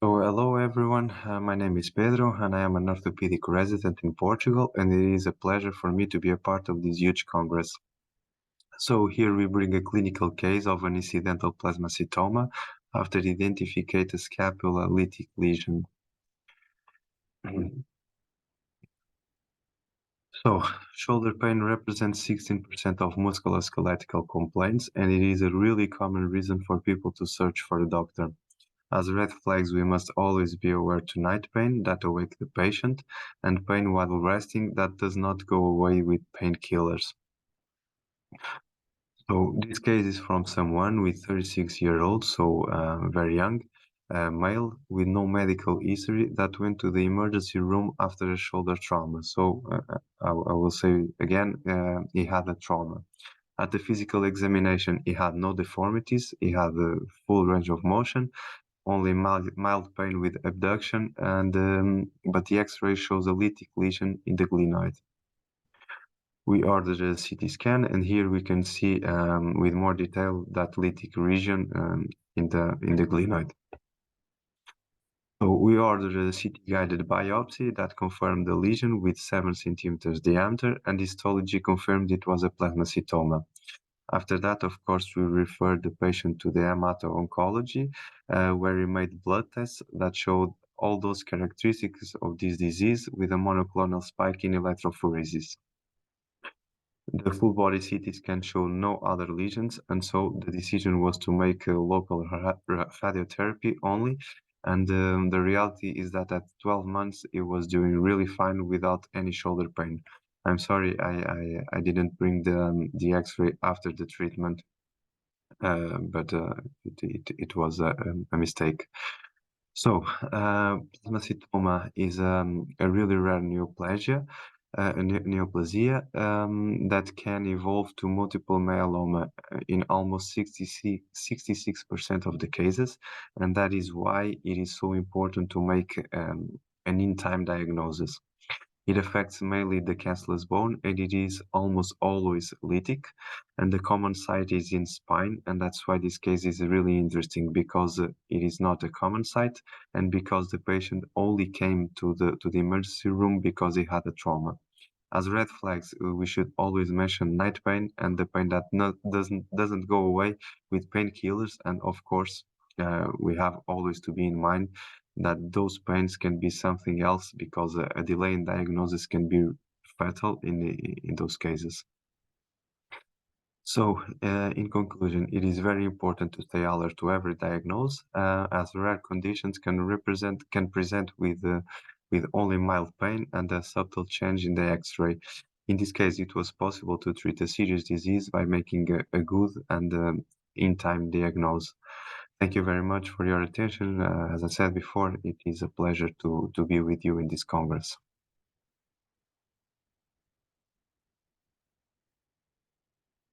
So, hello everyone, my name is Pedro and I am an orthopedic resident in Portugal, and it is a pleasure for me to be a part of this huge congress. So here we bring a clinical case of an incidental plasmacytoma after identifying a scapula lytic lesion. So, shoulder pain represents 16% of musculoskeletal complaints, and it is a really common reason for people to search for a doctor. As red flags, we must always be aware to night pain that awake the patient, and pain while resting that does not go away with painkillers. So this case is from someone with 36-year-old, so very young, male with no medical history that went to the emergency room after a shoulder trauma. So I will say again, he had a trauma. At the physical examination, he had no deformities, he had a full range of motion, only mild pain with abduction, and but the X-ray shows a lytic lesion in the glenoid. We ordered a CT scan, and here we can see with more detail that lytic region in the glenoid. So we ordered a CT-guided biopsy that confirmed the lesion with 7 centimeters diameter, and histology confirmed it was a plasmacytoma. After that, of course, we referred the patient to the hemato-oncology, where we made blood tests that showed all those characteristics of this disease with a monoclonal spike in electrophoresis. The full body CT scan showed no other lesions, and so the decision was to make a local radiotherapy only. And the reality is that at 12 months, it was doing really fine without any shoulder pain. I'm sorry, I didn't bring the X-ray after the treatment, but it was a mistake. So, plasmacytoma is a really rare neoplasia, neoplasia that can evolve to multiple myeloma in almost 66% of the cases, and that is why it is so important to make an in-time diagnosis. It affects mainly the cancellous bone, and it is almost always lytic, and the common site is in spine, and that's why this case is really interesting, because it is not a common site, and because the patient only came to the emergency room because he had a trauma. As red flags, we should always mention night pain and the pain that doesn't go away with painkillers, and of course, we have always to be in mind that those pains can be something else, because a delay in diagnosis can be fatal in those cases. So, in conclusion, it is very important to stay alert to every diagnosis, as rare conditions can present with only mild pain and a subtle change in the X-ray. In this case, it was possible to treat a serious disease by making a good and in-time diagnosis. Thank you very much for your attention. As I said before, it is a pleasure to be with you in this Congress.